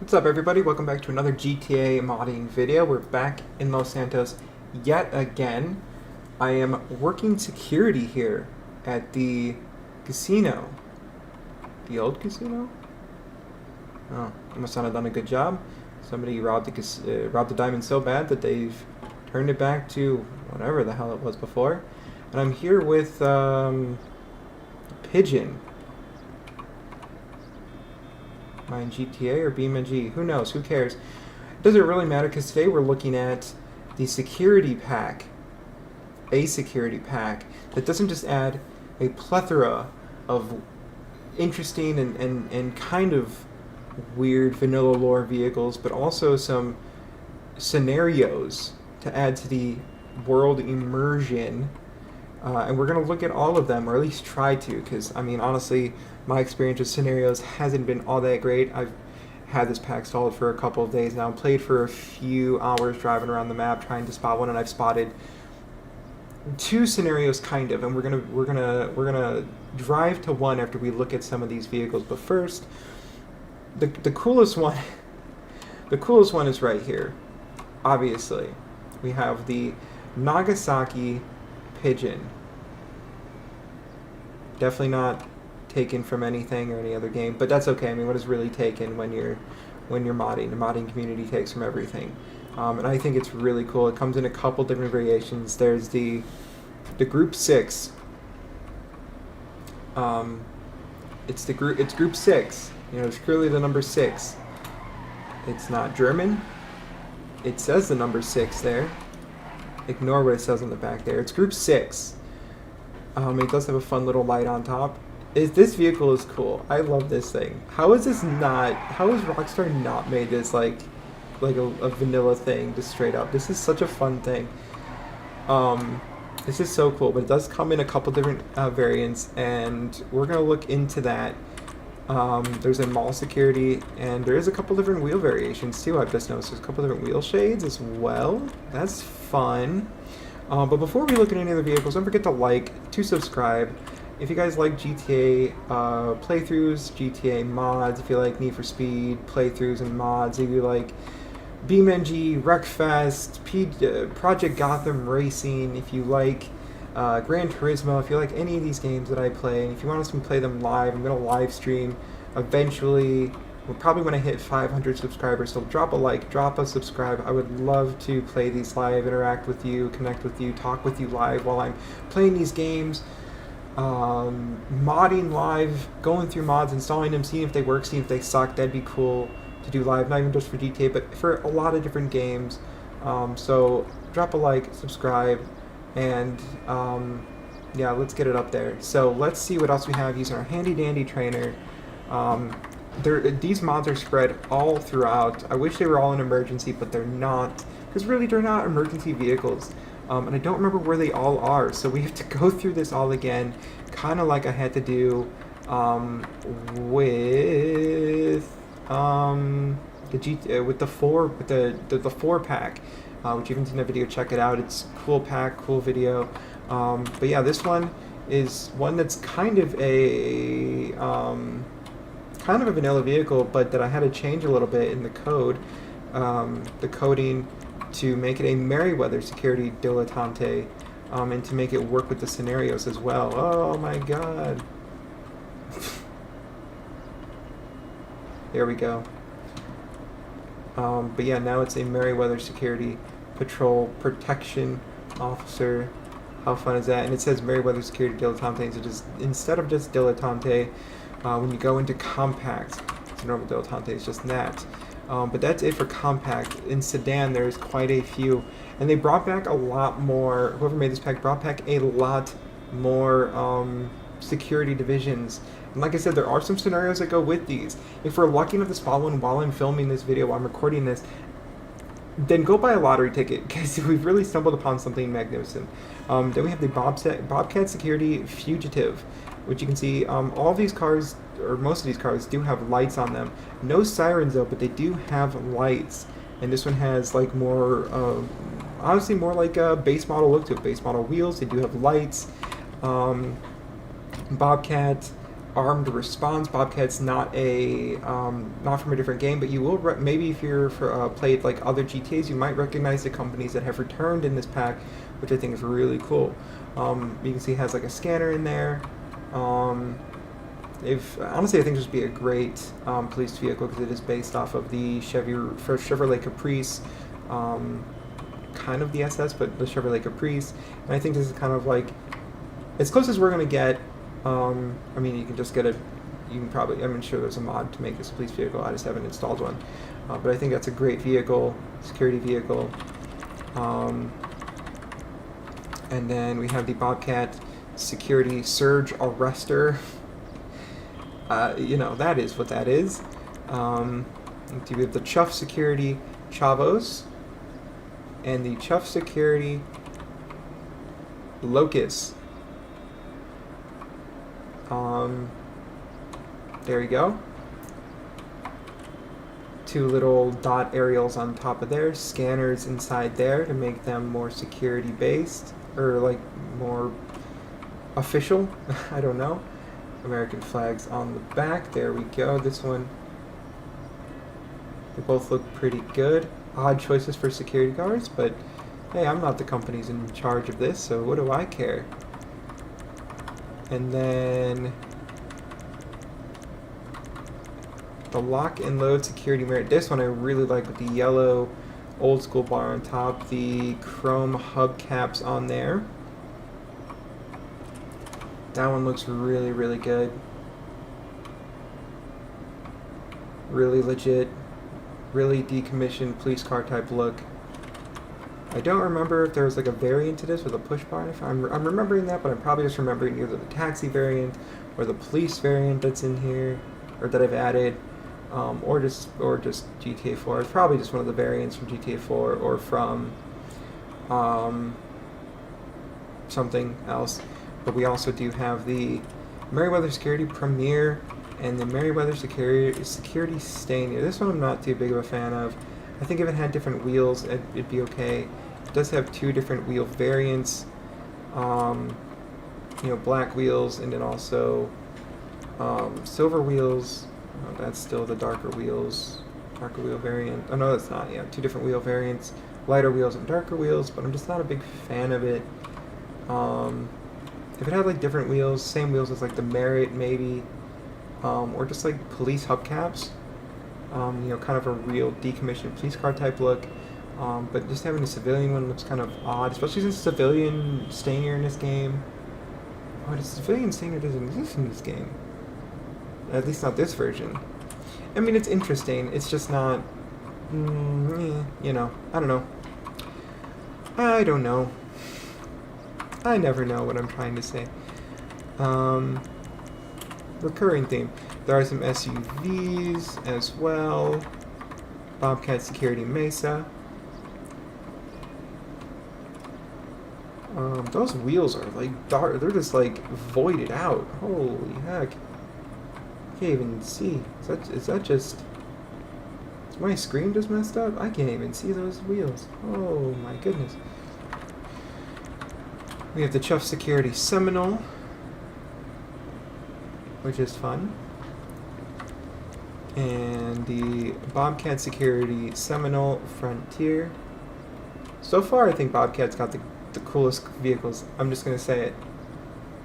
What's up, everybody? Welcome back to another GTA modding video. We're back in Los Santos yet again. I am working security here at the casino. The old casino? Oh, I must not have done a good job. Somebody robbed the diamond so bad that they've turned it back to whatever the hell it was before. And I'm here with Pigeon. Mine GTA or BeamNG? Who knows? Who cares? It doesn't really matter because today we're looking at the security pack. A security pack that doesn't just add a plethora of interesting and kind of weird vanilla lore vehicles, but also some scenarios to add to the world immersion. And we're going to look at all of them, or at least try to, because, I mean, honestly, my experience with scenarios hasn't been all that great. I've had this pack stalled for a couple of days now, played for a few hours driving around the map trying to spot one, and I've spotted two scenarios kind of, and we're gonna drive to one after we look at some of these vehicles. But first, the coolest one the coolest one is right here. Obviously, we have the Nagasaki Pigeon. Definitely not taken from anything or any other game, but that's okay. I mean, what is really taken when you're modding? The modding community takes from everything, and I think it's really cool. It comes in a couple different variations. There's the Group 6. It's Group 6. You know, it's clearly the number 6. It's not German. It says the number 6 there. Ignore what it says on the back there. It's Group 6. It does have a fun little light on top. This vehicle is cool. I love this thing. How is Rockstar not made this like a vanilla thing, just straight up? This is such a fun thing. This is so cool, but it does come in a couple different variants, and we're gonna look into that. There's a mall security, and there is a couple different wheel variations too. I've just noticed there's a couple different wheel shades as well. That's fun. But before we look at any other vehicles, don't forget to like, to subscribe. If you guys like GTA playthroughs, GTA mods, if you like Need for Speed playthroughs and mods, if you like BeamNG, Wreckfest, Project Gotham Racing, if you like Gran Turismo, if you like any of these games that I play, and if you want us to play them live, I'm going to live stream eventually. We're probably going to hit 500 subscribers, so drop a like, drop a subscribe. I would love to play these live, interact with you, connect with you, talk with you live while I'm playing these games. Modding live, going through mods, installing them, seeing if they work, seeing if they suck. That'd be cool to do live, not even just for GTA, but for a lot of different games. So drop a like, subscribe, and yeah, let's get it up there. So let's see what else we have using our handy dandy trainer. These mods are spread all throughout. I wish they were all in emergency, but they're not, because really they're not emergency vehicles. And I don't remember where they all are, so we have to go through this all again, kind of like I had to do with the 4 pack, which you haven't seen the video. Check it out. It's cool pack, cool video. But yeah, this one is one that's kind of a vanilla vehicle, but that I had to change a little bit in the code, the coding, to make it a Merryweather security dilettante, and to make it work with the scenarios as well. Oh my god. There we go. But yeah, now it's a Merryweather security patrol protection officer. How fun is that? And it says Merryweather security dilettante, so just instead of just dilettante, when you go into compact, it's a normal dilettante, it's just that. But that's it for compact. In sedan, there's quite a few, and they brought back a lot more. Whoever made this pack brought back a lot more security divisions. And like I said, there are some scenarios that go with these. If we're lucky enough to spot one while I'm filming this video, while I'm recording this, then go buy a lottery ticket, because we've really stumbled upon something magnificent. Then we have the Bobcat Security Fugitive, which you can see, all of these cars, or most of these cars, do have lights on them. No sirens though, but they do have lights. And this one has like more, honestly more like a base model look to it. Base model wheels, they do have lights. Bobcat, armed response. Bobcat's not a not from a different game, but you will maybe if you're played like other GTA's, you might recognize the companies that have returned in this pack, which I think is really cool. You can see it has like a scanner in there. Honestly, I think this would be a great police vehicle because it is based off of the Chevrolet Caprice, kind of the SS, but the Chevrolet Caprice. And I think this is kind of like as close as we're gonna get. I mean, you can just get it. You can probably. I'm sure there's a mod to make this a police vehicle. I just haven't installed one, but I think that's a great vehicle, security vehicle. And then we have the Bobcat Security Surge Arrestor. You know, that is what that is. We have the Chuff Security Chavos and the Chuff Security Locust. There you go. Two little dot aerials on top of there, scanners inside there to make them more security based, or like more official. I don't know. American flags on the back. There we go. This one, they both look pretty good. Odd choices for security guards, but hey, I'm not the company's in charge of this, so what do I care? And then the lock and load security mirror. This one I really like with the yellow old school bar on top, the chrome hubcaps on there. That one looks really, really good. Really legit. Really decommissioned police car type look. I don't remember if there was like a variant to this with a push bar. I'm remembering that, but I'm probably just remembering either the taxi variant or the police variant that's in here, or that I've added, or just GTA 4. It's probably just one of the variants from GTA 4 or from something else. But we also do have the Merryweather Security Premier and the Merryweather Security Stain. This one I'm not too big of a fan of. I think if it had different wheels, it'd be okay. It does have two different wheel variants. You know, black wheels and then also silver wheels. That's still the darker wheel variant. Oh no, that's not. Yeah, two different wheel variants, lighter wheels and darker wheels. But I'm just not a big fan of it. If it had like different wheels, same wheels as like the Merit maybe, or just like police hubcaps, you know, kind of a real decommissioned police car type look. But just having a civilian one looks kind of odd, especially since civilian Stainer in this game. Oh, the civilian Stainer doesn't exist in this game. At least not this version. I mean, it's interesting. It's just not, you know, I don't know. I don't know. I never know what I'm trying to say. Recurring theme. There are some SUVs as well. Bobcat Security Mesa. Those wheels are like dark. They're just like voided out. Holy heck! Can't even see. Is that just? Is my screen just messed up? I can't even see those wheels. Oh my goodness. We have the Chuff Security Seminole, which is fun. And the Bobcat Security Seminole Frontier. So far, I think Bobcat's got the coolest vehicles. I'm just going to say it.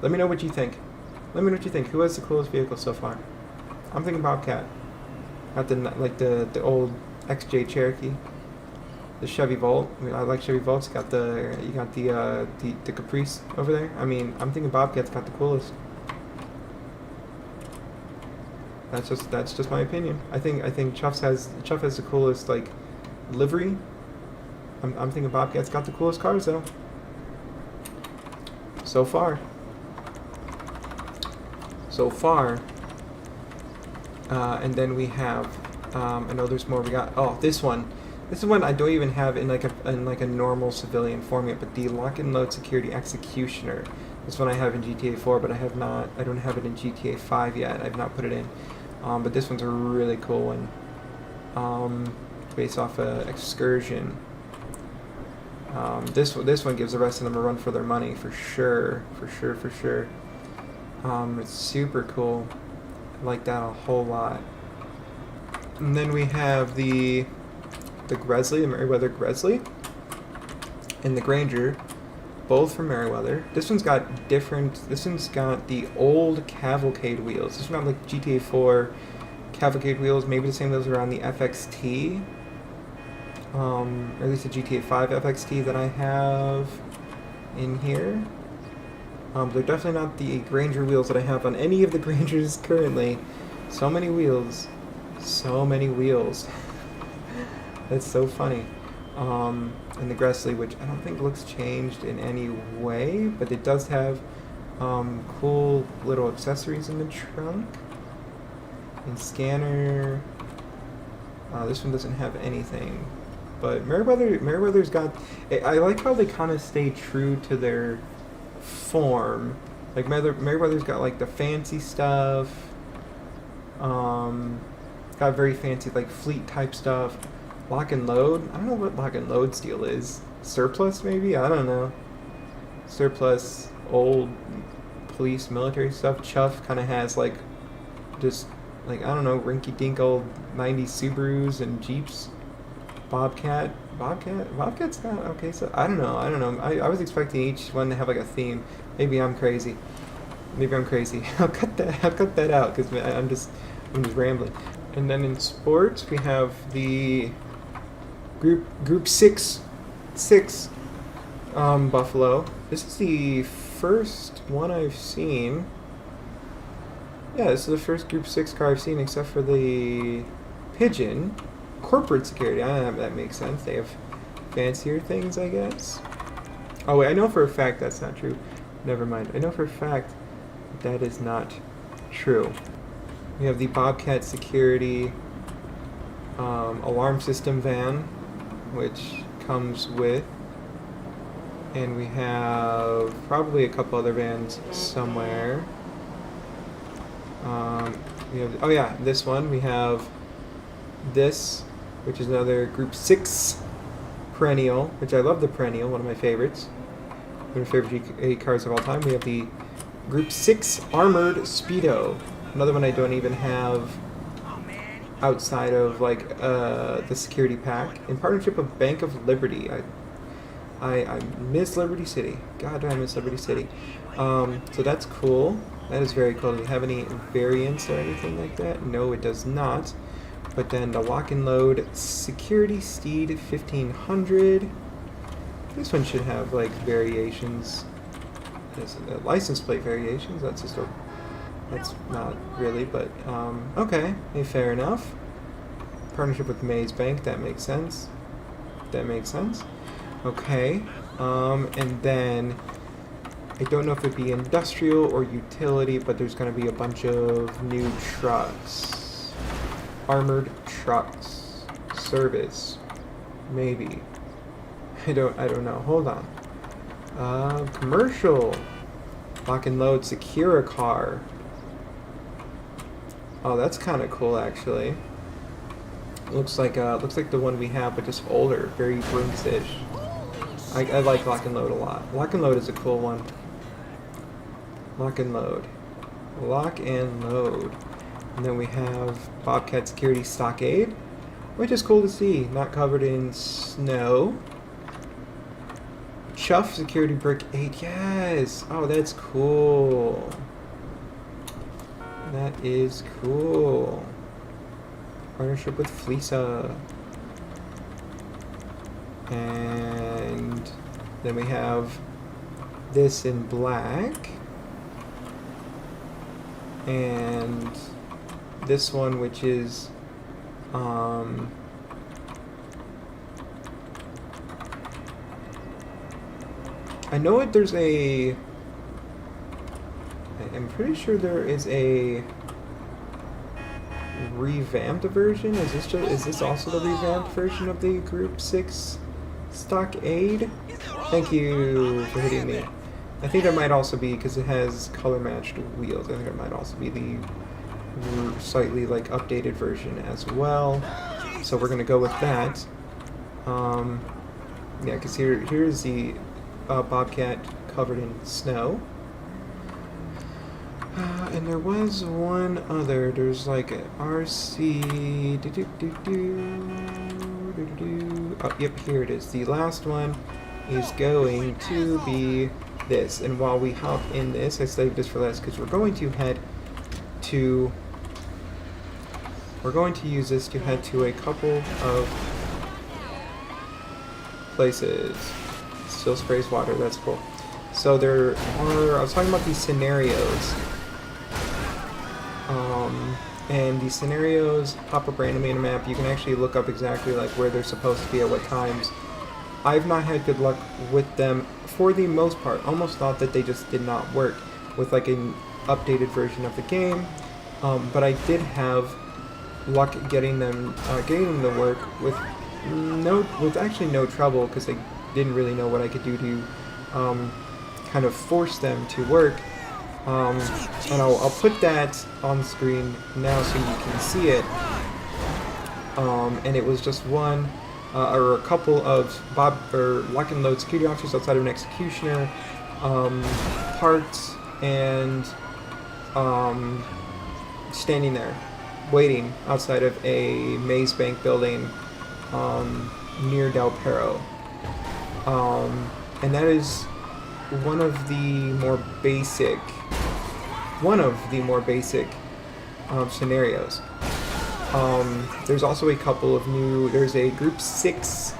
Let me know what you think. Let me know what you think. Who has the coolest vehicle so far? I'm thinking Bobcat. Not the old XJ Cherokee. The Chevy Volt. I mean, I like Chevy Volts. You got the Caprice over there. I mean, I'm thinking Bobcat's got the coolest. That's just my opinion. I think Chuff has the coolest like livery. I'm thinking Bobcat's got the coolest cars though. So far. And then we have. I know there's more. We got this one. This is one I don't even have in like a normal civilian form yet, but the Lock and Load Security Executioner. This one I have in GTA 4, but I don't have it in GTA 5 yet. I've not put it in. But this one's a really cool one. Based off Excursion. This one gives the rest of them a run for their money for sure. It's super cool. I like that a whole lot. And then we have the Gresley, the Meriwether Gresley, and the Granger, both from Meriwether. This one's got different. This one's got the old Cavalcade wheels. This one's got like GTA 4 Cavalcade wheels, maybe the same wheels around the FXT, or at least the GTA 5 FXT that I have in here. They're definitely not the Granger wheels that I have on any of the Grangers currently. So many wheels. So many wheels. That's so funny. And the Gresley, which I don't think looks changed in any way, but it does have cool little accessories in the trunk. And scanner. This one doesn't have anything. But Meriwether's got... I like how they kind of stay true to their form. Like Meriwether's got like the fancy stuff. Got very fancy like fleet type stuff. Lock and load. I don't know what lock and load steel is. Surplus maybe? I don't know. Surplus, old police, military stuff. Chuff kind of has like just like, I don't know, rinky dink old 90s Subarus and Jeeps. Bobcat's got, okay, so I don't know. I was expecting each one to have like a theme. Maybe I'm crazy. I'll cut that out because I'm just rambling. And then in sports we have the Group 6 Buffalo. This is the first one I've seen. Yeah, this is the first Group 6 car I've seen except for the Pigeon. Corporate security, I don't know if that makes sense. They have fancier things, I guess. Oh wait, I know for a fact that's not true. Never mind. I know for a fact that is not true. We have the Bobcat security alarm system van, which comes with, and we have probably a couple other vans somewhere. We have, oh yeah, this one. We have this, which is another Group 6 Perennial, which I love the Perennial, one of my favorites. One of my favorite GTA cars of all time. We have the Group 6 Armored Speedo, another one I don't even have outside of like the security pack, in partnership with Bank of Liberty. I miss Liberty City. God, do I miss Liberty City. So that's cool. That is very cool. Do you have any variants or anything like that? No, it does not. But then the Lock and Load Security Steed 1500. This one should have like variations. License plate variations. That's just a... That's not really, but okay. Hey, fair enough. Partnership with Maze Bank. That makes sense. Okay. And then I don't know if it'd be industrial or utility, but there's going to be a bunch of new trucks. Armored trucks. Service. Maybe. I don't know. Hold on. Commercial. Lock and Load Secure car. Oh, that's kind of cool, actually. Looks like the one we have, but just older, very Brinks-ish. I like Lock and Load a lot. Lock and Load is a cool one. Lock and Load. And then we have Bobcat Security Stockade, which is cool to see. Not covered in snow. Chuff Security Brick 8, yes! Oh, that's cool. That is cool. Partnership with Fleesa. And then we have this in black. And this one, which is I know it. There's a. I'm pretty sure there is a revamped version. Is this also the revamped version of the Group 6 Stockade? Thank you for hitting me. I think that might also be because it has color matched wheels. I think it might also be the slightly like updated version as well. So we're gonna go with that. Yeah, because here's the Bobcat covered in snow. And there was one other. There's like an RC. Oh, yep, here it is. The last one is going to be this. And while we hop in this, I saved this for last because we're going to head to. We're going to use this to head to a couple of places. Still sprays water. That's cool. So there are. I was talking about these scenarios. And these scenarios pop up randomly in a map. You can actually look up exactly like where they're supposed to be at what times. I've not had good luck with them for the most part. Almost thought that they just did not work with like an updated version of the game. But I did have luck getting them to work with actually no trouble because I didn't really know what I could do to kind of force them to work. And I'll put that on screen now so you can see it. And it was just one or a couple of lock and load security officers outside of an executioner, parked and standing there, waiting outside of a Maze Bank building near Del Perro. And that is one of the more basic scenarios. There's also a couple of new. There's a Group 6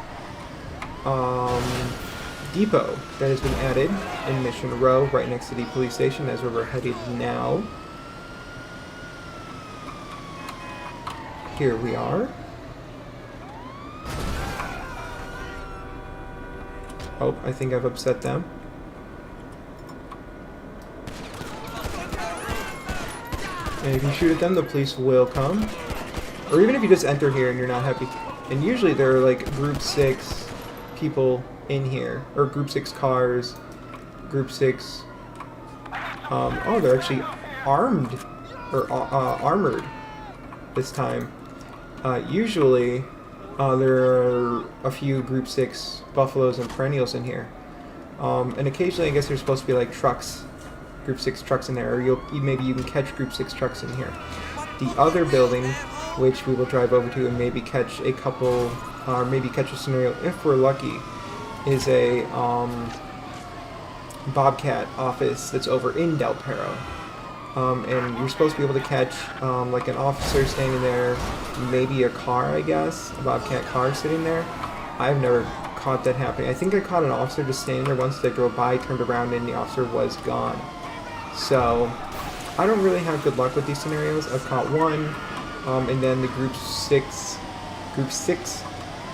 depot that has been added in Mission Row, right next to the police station. That's where we're headed now. Here we are. Oh, I think I've upset them. And if you shoot at them, the police will come. Or even if you just enter here and you're not happy. And usually there are like Group 6 people in here. Or Group 6 cars. Group 6... oh, they're actually armed. Or armored this time. Usually there are a few Group 6 Buffaloes and Perennials in here. And occasionally I guess there's supposed to be like trucks. Group 6 trucks in there, or maybe you can catch Group 6 trucks in here. The other building, which we will drive over to and maybe catch a couple, or maybe catch a scenario if we're lucky, is a Bobcat office that's over in Del Perro. And you're supposed to be able to catch like an officer standing there, maybe a car, I guess, a Bobcat car sitting there. I've never caught that happening. I think I caught an officer just standing there once. They drove by, turned around, and the officer was gone. So, I don't really have good luck with these scenarios. I've caught one, and then the Group 6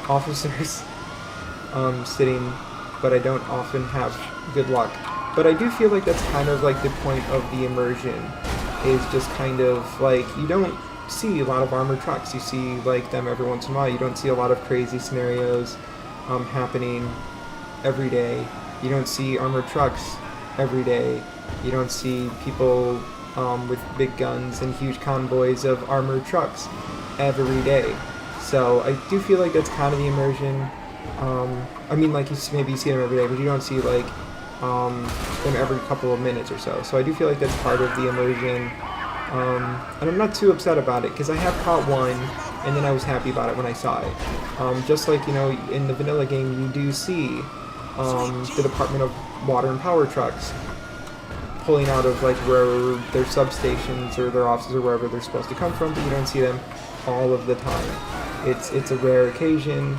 officers sitting, but I don't often have good luck. But I do feel like that's kind of like the point of the immersion, is just kind of like, you don't see a lot of armored trucks. You see like them every once in a while. You don't see a lot of crazy scenarios happening every day. You don't see armored trucks every day. You don't see people with big guns and huge convoys of armored trucks every day. So I do feel like that's kind of the immersion. I mean, like, maybe you see them every day, but you don't see like them every couple of minutes or so. So I do feel like that's part of the immersion. And I'm not too upset about it, because I have caught one, and then I was happy about it when I saw it. Just like, you know, in the vanilla game, you do see the Department of Water and Power trucks pulling out of like where their substations or their offices or wherever they're supposed to come from, but you don't see them all of the time. It's a rare occasion,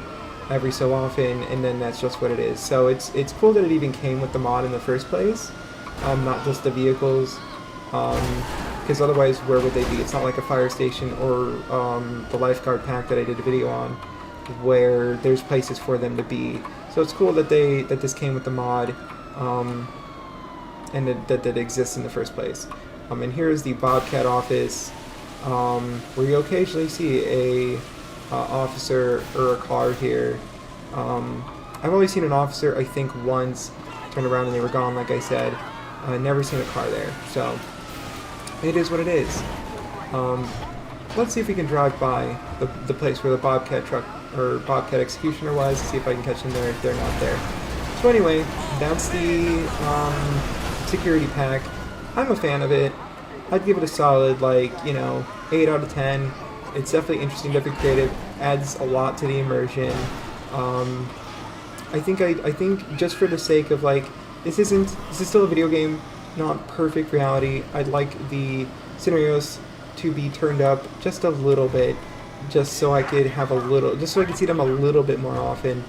every so often, and then that's just what it is. So it's cool that it even came with the mod in the first place, not just the vehicles, because otherwise where would they be? It's not like a fire station or the lifeguard pack that I did a video on, where there's places for them to be. So it's cool that this came with the mod. And that exists in the first place. And here's the Bobcat office, where you occasionally see a officer or a car here. I've only seen an officer, I think, once, turn around and they were gone, like I said. Never seen a car there, so it is what it is. Let's see if we can drive by the place where the Bobcat truck, or Bobcat Executioner was, see if I can catch them there if they're not there. So anyway, that's the security pack. I'm a fan of it. I'd give it a solid, like, 8 out of 10. It's definitely interesting, definitely creative, adds a lot to the immersion. I think just for the sake of, like, this is still a video game, not perfect reality. I'd like the scenarios to be turned up just a little bit, just so I could see them a little bit more often.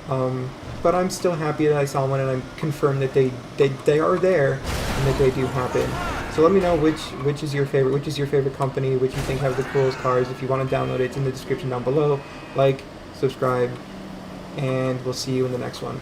But I'm still happy that I saw one, and I'm confirmed that they are there and that they do happen. So let me know which is your favorite company, which you think have the coolest cars. If you want to download it, it's in the description down below. Like, subscribe, and we'll see you in the next one.